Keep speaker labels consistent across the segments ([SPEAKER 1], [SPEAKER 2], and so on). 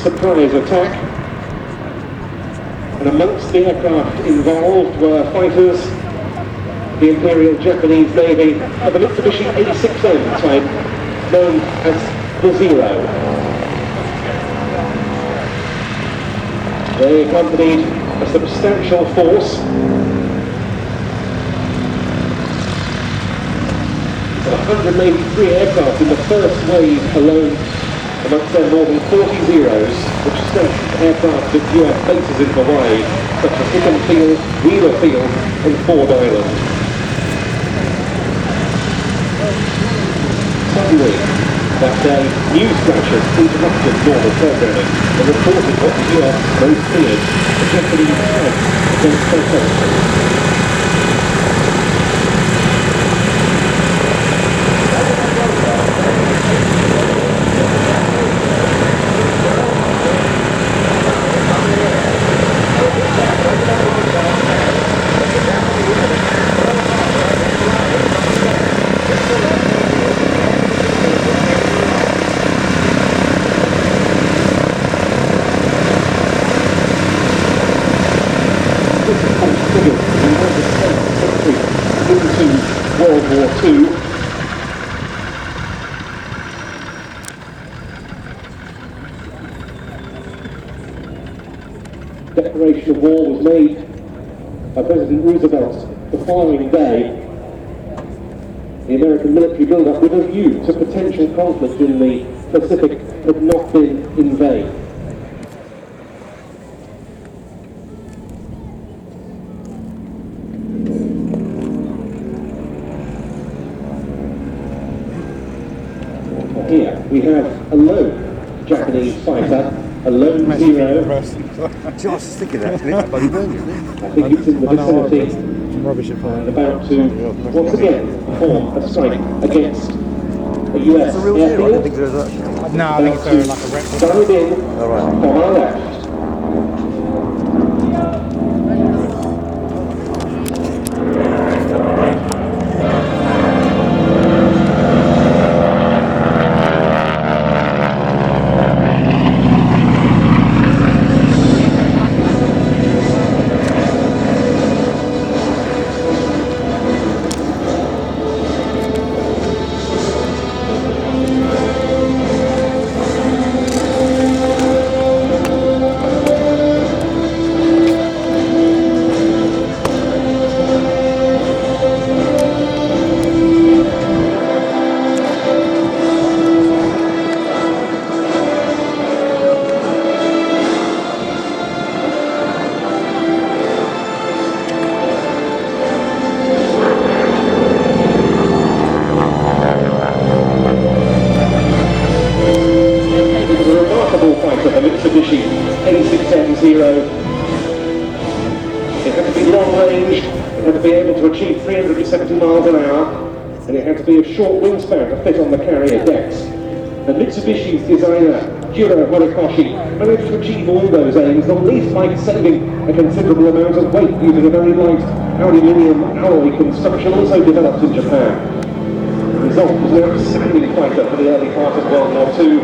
[SPEAKER 1] surprise attack. And amongst the aircraft involved were fighters, the Imperial Japanese Navy, of the Mitsubishi 86M type, known as the Zero. They accompanied a substantial force of 183 aircraft in the first wave alone, amongst their more than 40 Zeros, which stationed aircraft at US bases in Hawaii, such as Hickam Field, Wheeler Field, and Ford Island. Suddenly, that day, news flashes interrupted normal programming and reported what the US most feared, the Japanese attack against their territory. World War II. Declaration of war was made by President Roosevelt the following day. The American military build-up with a view to potential conflict in the Pacific had not been in vain. Here we have a lone Japanese fighter, a lone Zero.
[SPEAKER 2] I was thinking that,
[SPEAKER 1] I think it's in the vicinity, about to once again perform a strike against a US airfield.
[SPEAKER 3] No, I think it's like a record.
[SPEAKER 1] Dive in on our left. The Mitsubishi 86M0. It had to be long range, it had to be able to achieve 370 miles an hour, and it had to be a short wingspan to fit on the carrier decks. And Mitsubishi's designer, Jiro Horikoshi, managed to achieve all those aims, not least by saving a considerable amount of weight using a very light aluminium alloy construction also developed in Japan. The result was an outstanding fighter for the early part of World War II,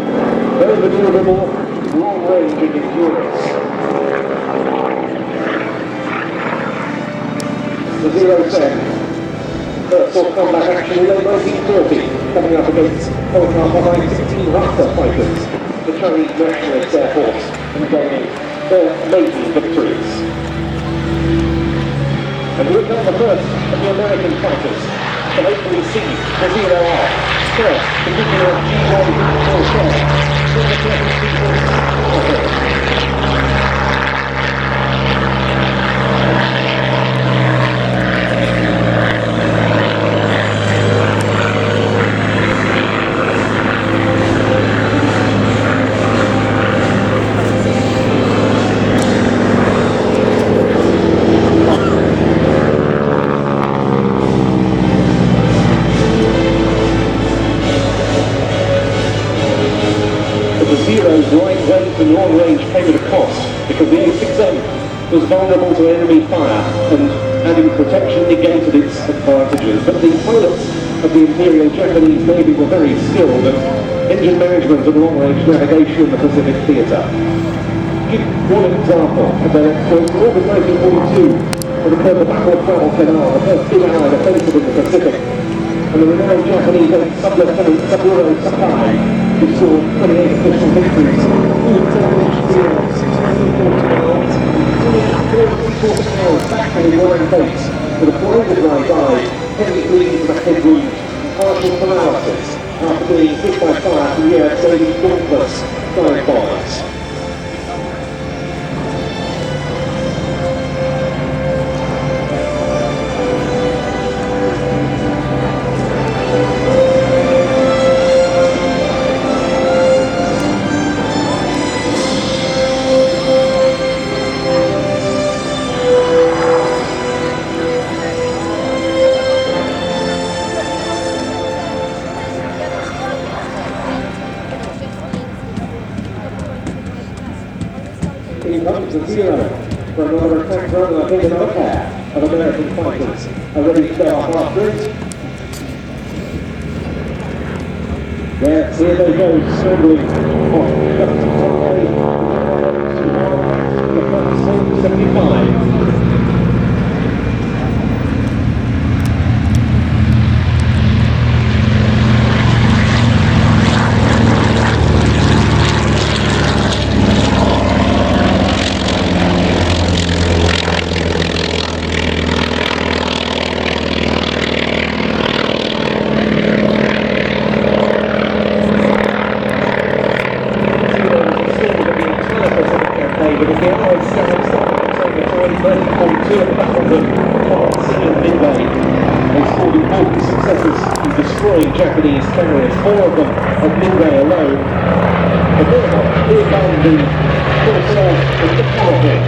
[SPEAKER 1] very maneuverable, long range and endurance. The Zero-7 first saw combat action in late 1940, coming up against Corsair 16 Raptor fighters, the Chinese Nationalist Air Force, and gaining their maiden victories. And here come the first of the American fighters to hopefully see the Zero-R. First, the figure of G1 Corsair. Zero's light range and long range came at a cost because the A6M was vulnerable to enemy fire and having protection negated its advantages. But the pilots of the Imperial Japanese Navy were very skilled at engine management and long-range navigation in the Pacific Theatre. Give one example of their exploits. In August 1942, when occurred the Battle of Guadalcanal, the first big Allied offensive in the Pacific, and the renowned Japanese sub-lieutenant Saburo Sakai, who saw 28 official victories, back in his line base with a blinded right eye, heavy bleeding from a head wound, partial paralysis after being hit by fire from US Navy's Dauntless dive bombers. Zero for another attack run, I think another pair of American fighters are ready to go off after it. Yes, here they go, scrambling off the 75. Because the Allies started controlling the time 1942 at the Battle of Corsair and Midway. They scored important successes in destroying Japanese carriers, 4 of them at Midway alone. But now, here come the Corsair and the Commodore.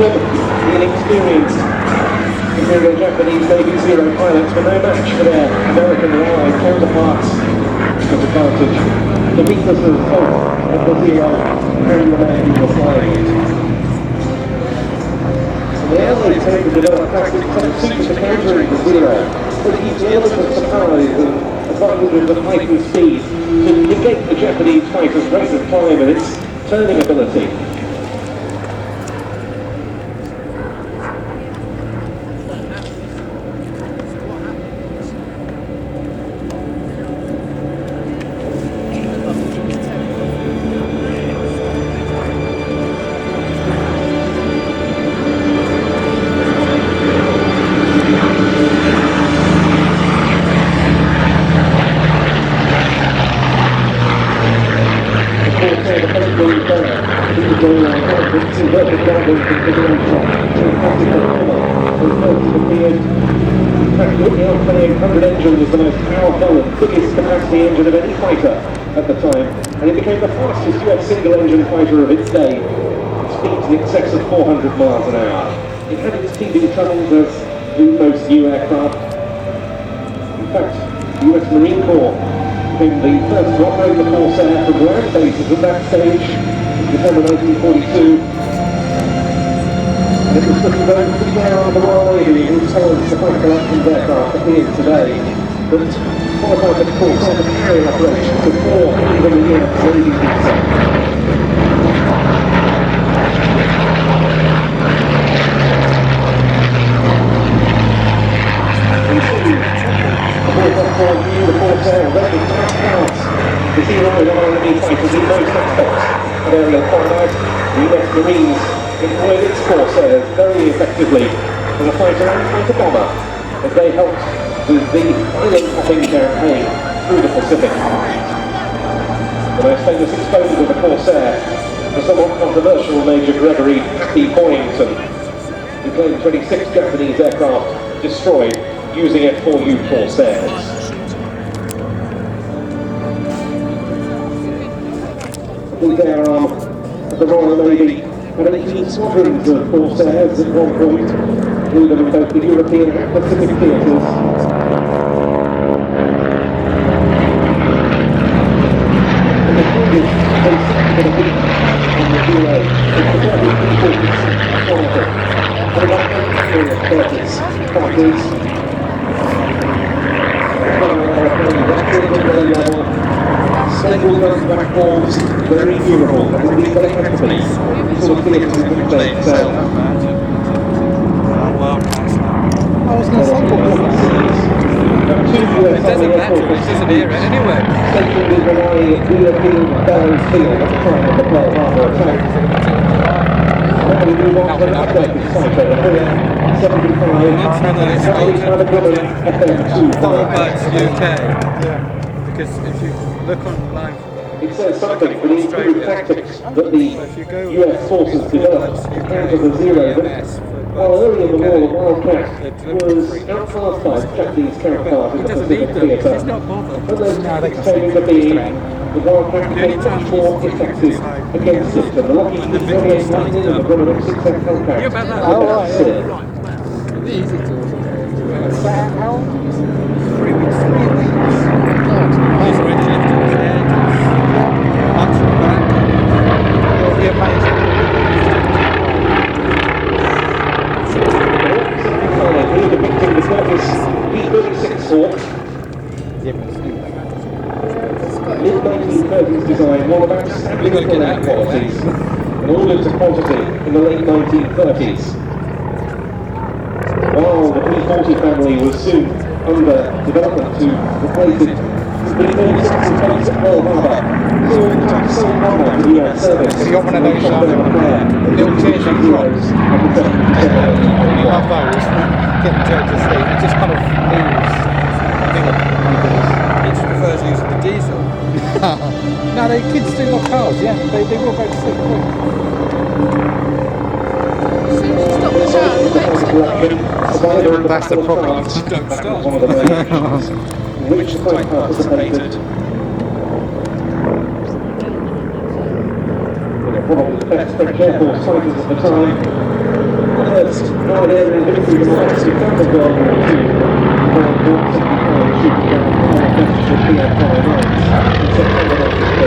[SPEAKER 1] Inexperienced Imperial Japanese Navy Zero pilots were no match for their American and Allied counterparts of advantage. The weaknesses of the Zero and the man who was flying it. So the Allies had to develop practice suits to countering the Zero, but it used limited surprise and advantages of heightened speed to negate the Japanese fighter's rate of climb and its turning ability. The 28 engine was the most powerful and biggest capacity engine of any fighter at the time, and it became the fastest US single-engine fighter of its day, with speeds in excess of 400 miles an hour. It had its teething troubles, as do most new aircraft. In fact, the US Marine Corps became the first to operate the Corsair from land bases at that stage in December 1942. And it was looking very pretty down on the Royal Navy, whose tolerance to fight collections aircraft appeared today. But qualified for the Corsair for carrying operations before even the year leading itself. The Corsair ready to advance the zero and enemy fighters in most aspects of aerial combat. The US Marines employed its Corsairs very effectively as a fighter and fighter bomber as they helped with the island-hopping campaign through the Pacific. The most famous exponent of the Corsair, the somewhat controversial Major Gregory P. Boyington, who claimed 26 Japanese aircraft destroyed using F-4U Corsairs. The air arm of the Royal Navy had 18 squadrons of Corsairs at one point, including in both the European and Pacific theatres. And the British, they seconded a beat on the Zero, with the very important quality. And about 30s, 40s, stable gun platforms, very durable, and indeed they have to be. Sort of theatres in which they excel.
[SPEAKER 3] I was going to say
[SPEAKER 1] It
[SPEAKER 4] doesn't matter, it doesn't hear it anyway.
[SPEAKER 1] Stationed in the European Barrows Field at the time of the Pearl Harbor attack. Now we move on to an updated site over here, 75,
[SPEAKER 4] Thunderbirds UK. Because if you look online,
[SPEAKER 1] it says something for the improved tactics that the US forces developed to counter the Zero that, while early in the war, the Wildcat was outclassed by its Japanese counterpart in the Pacific Theatre.
[SPEAKER 4] he's not bothered.
[SPEAKER 1] And those tactics came into being, the Wildcat became much more effective against it, and the lucky 28May16 and the Grumman 6F Hellcat
[SPEAKER 4] about that?
[SPEAKER 1] were about to see.
[SPEAKER 3] easy to. How?
[SPEAKER 4] 3 weeks. He's already lifted his head. Up to the back.
[SPEAKER 3] It'll be amazing.
[SPEAKER 1] Here depicting the Curtiss P-36 Hawk, mid-1930s design, one of outstanding air qualities, and ordered to quantity in the late 1930s. While the P-40 family was soon under development to replace it, the P-36 was based at Pearl Harbor, so modern to the US service.
[SPEAKER 3] Have you got one of those little chairs on the front? You love those. Get them to sleep. It just kind of moves.
[SPEAKER 4] He just prefers using the diesel.
[SPEAKER 3] No, the kids do love cars, yeah. They will go to sleep quick. That's the problem.
[SPEAKER 4] Don't stop.
[SPEAKER 1] One of the nations in which the fight participated. Probably the best French Air Force fighters at the time. The first non-air infantry device to counter World War II, World War 65 shooting down 5 British PF-509s in September 1993.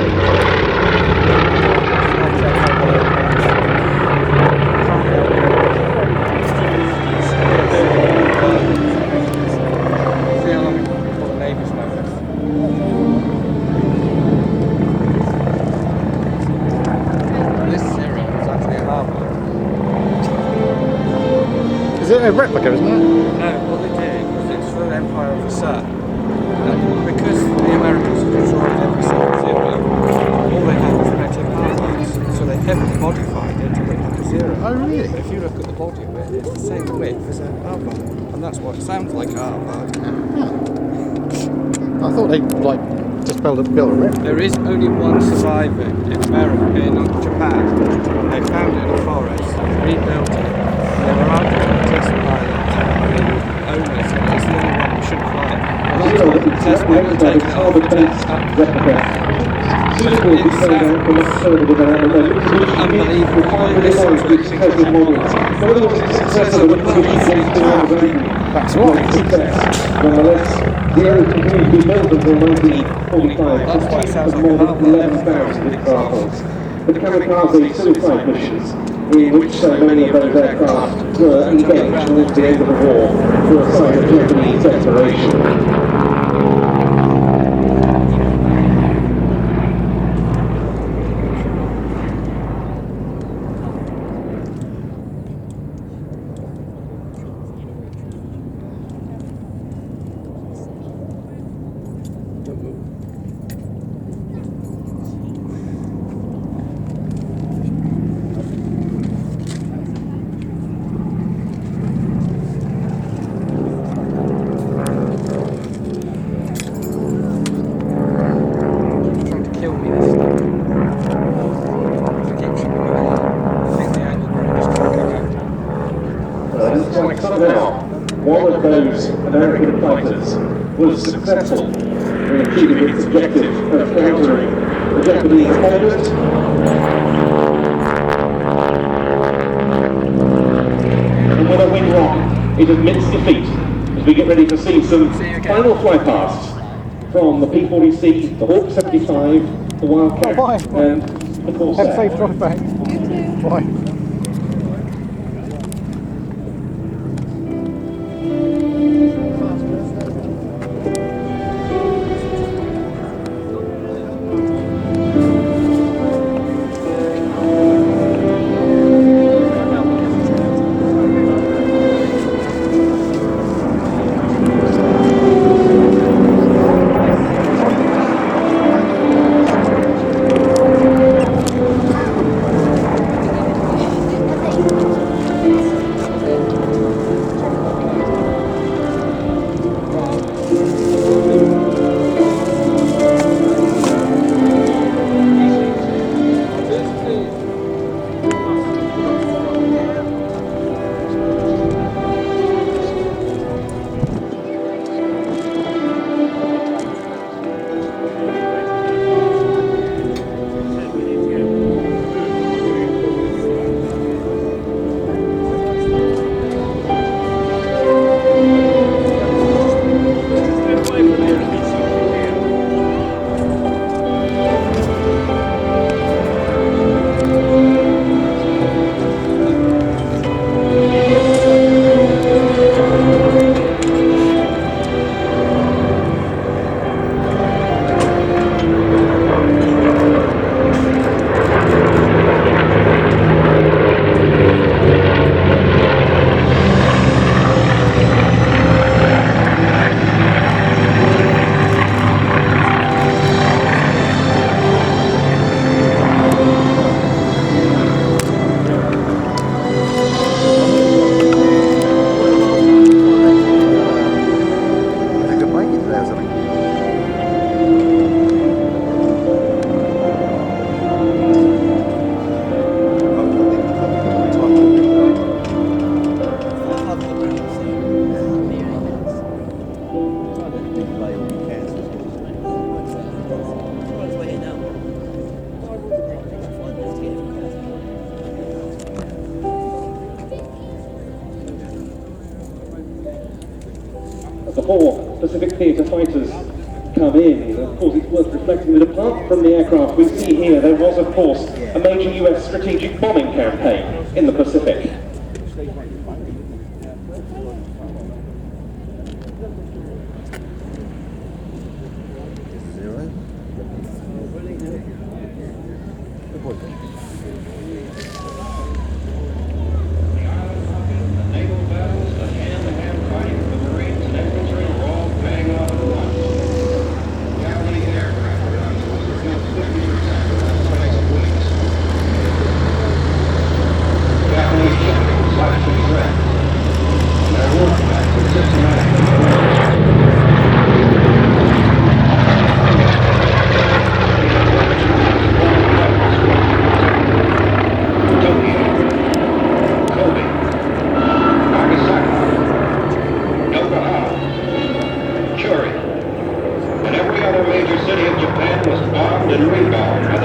[SPEAKER 4] See how long before the Navy's moving. This Zero is actually a harbour.
[SPEAKER 3] Is it a replica, isn't it?
[SPEAKER 4] No, what they did was it's for the Empire of the Sun. And because the Americans had destroyed every single Zero, all they had was primitive harbors. So they heavily modified it to look like a Zero.
[SPEAKER 3] Oh, really?
[SPEAKER 4] But if you look at the body of it, it's the same width as a harbor. And that's what it sounds like a harbor.
[SPEAKER 3] I thought they just built a replica.
[SPEAKER 4] There is only one survivor in America, in Japan. They found it in a forest, rebuilt it. They were arguing with the test pilot, the owners, and it's the only one who should fly it. And that's why the test pilot taken it off the test.
[SPEAKER 1] Suitable to carry out for much further development, the Mitsubishi
[SPEAKER 4] Unbelievable.
[SPEAKER 1] refined design to its present models. Whether it was a success of the Mitsubishi
[SPEAKER 3] That's right.
[SPEAKER 1] success, nonetheless, the Aero continued to be built until 1945,
[SPEAKER 4] That's why it sounds
[SPEAKER 1] with
[SPEAKER 4] like
[SPEAKER 1] more
[SPEAKER 4] a
[SPEAKER 1] than
[SPEAKER 4] harbour.
[SPEAKER 1] 11,000 examples. The kamikaze suicide missions, in which so many of those aircraft were engaged towards the end of the war, were a sign of Japanese desperation. and it's like somehow one of those American fighters was successful in achieving its objective of countering the Japanese bombers. And when a wing rock, it admits defeat as we get ready to see some final flypasts from the P-40C, the Hawk 75, the Wildcat, and the Corsair.
[SPEAKER 3] Have a safe drive back. Bye.
[SPEAKER 1] The four Pacific Theatre fighters come in. Of course, it's worth reflecting that apart from the aircraft we see here, there was, of course, a major US strategic bombing campaign in the Pacific.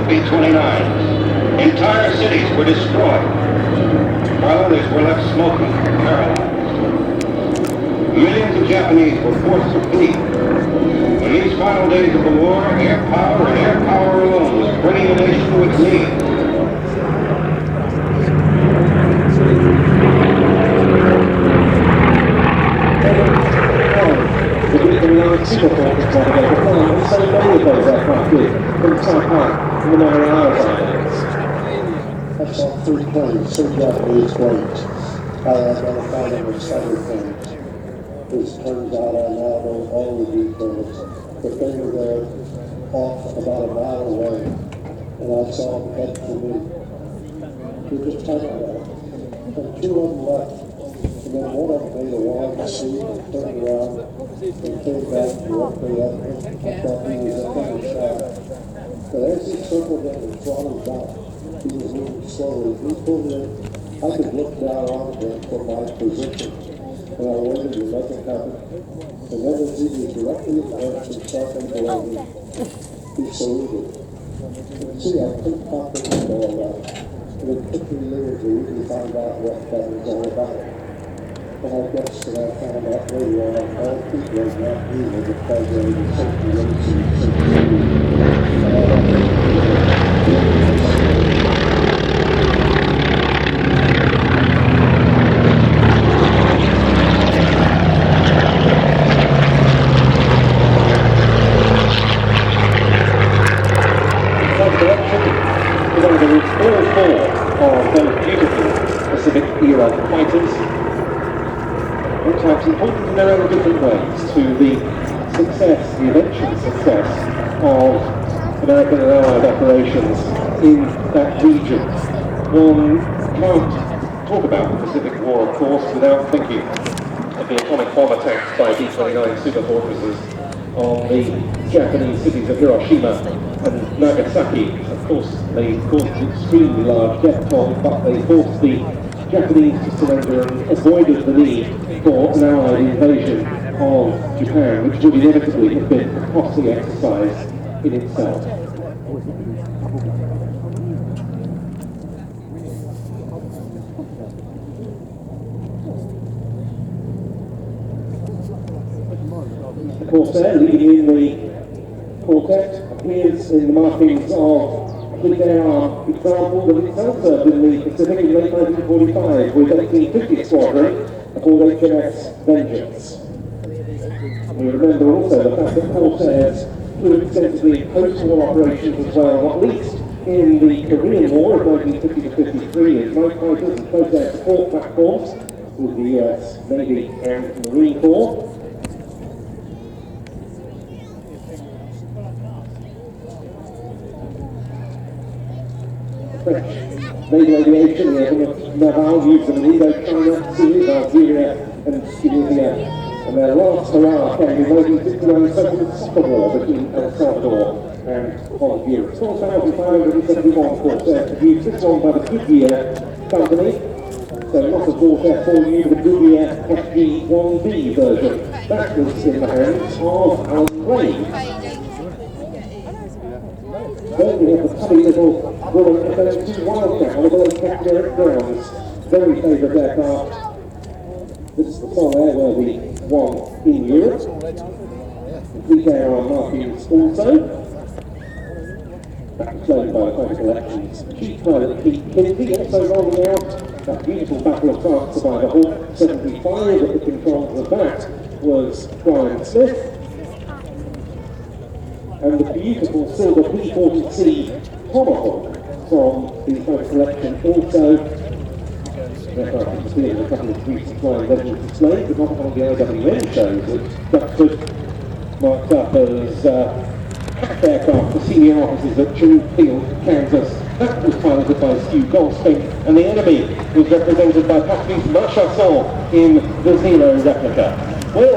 [SPEAKER 1] B-29s. Entire cities were destroyed. While others were left smoking and paralyzed. Millions of Japanese were forced to flee. In these final days of the war, air power and air power alone was bringing a nation to its knees. Super Fortress propagator flying and so many of those aircraft did from Taipan and the Marianas Islands.
[SPEAKER 5] That's not three planes, so Japanese planes. I identified them as cyber planes. As turns out, I now know all the details, but they were there off about a mile away, and I saw them head for me. They're just tight about it. And two of them left. And then one of them made a wide C and turned around and came back directly at me. I thought he was a funny shot. But as he circled in and throttled back, he was moving slowly. He pulled in I could look down on them from my position, and I wondered if nothing happened. And then as he was directly in front and starting below me, he saluted. And see, I couldn't comprehend all that. And it took me years to really find out what that was all about. And I guess that I found out later on, all people are not evil because they were safety
[SPEAKER 1] era fighters, all types important in their own different ways to the success, the eventual success of American and Allied operations in that region. One can't talk about the Pacific War, of course, without thinking of the atomic bomb attacks by B-29 superfortresses on the Japanese cities of Hiroshima and Nagasaki. Of course, they caused an extremely large death toll, but they forced the Japanese to surrender and avoided the need for an Allied invasion of Japan, which would inevitably have been a costly exercise in itself. The Corsair, leading in the quartet, appears in the markings of Fleet Air example that itself served in the Pacific in late 1945 with 1850 Squadron aboard HMS Vengeance. We remember also the fact that Corsairs flew extensively in post-war operations as well, not least in the Korean War of 1950 to 53 as night fighters and close air support platforms with the US Navy and Marine Corps. French naval aviation, the Naval used them in Indochina, Syria, Algeria and Tunisia. And their last hurrah came in 1969 Soviet soccer war between El Salvador and Honduras. 4,571 Corsair produced, this one by the Goodyear company. So not a Corsair 4U, but the Goodyear FG-1B version. That was in the hands of Alan Craig. Then we have the tubby little Royal FM2 Wildcat, although they kept Derek Brown's very favourite aircraft. This is the sole airworthy one in Europe. Fleet Air markings also. That was flown by the Fighter Collections chief pilot Pete Kennedy, also rolling out that beautiful Battle of France Survivor Hawk 75 at the controls of that was Brian Smith. And the beautiful silver P40C Tomahawk from the Fighter Collection also. Aircraft displayed a couple of recent flying legends displayed, but not on the AWN shows at Duxford, marked up as aircraft for senior officers at Chinook Field, Kansas. That was piloted by Stu Goldspink, and the enemy was represented by Patrice Marchasson in the Zero replica.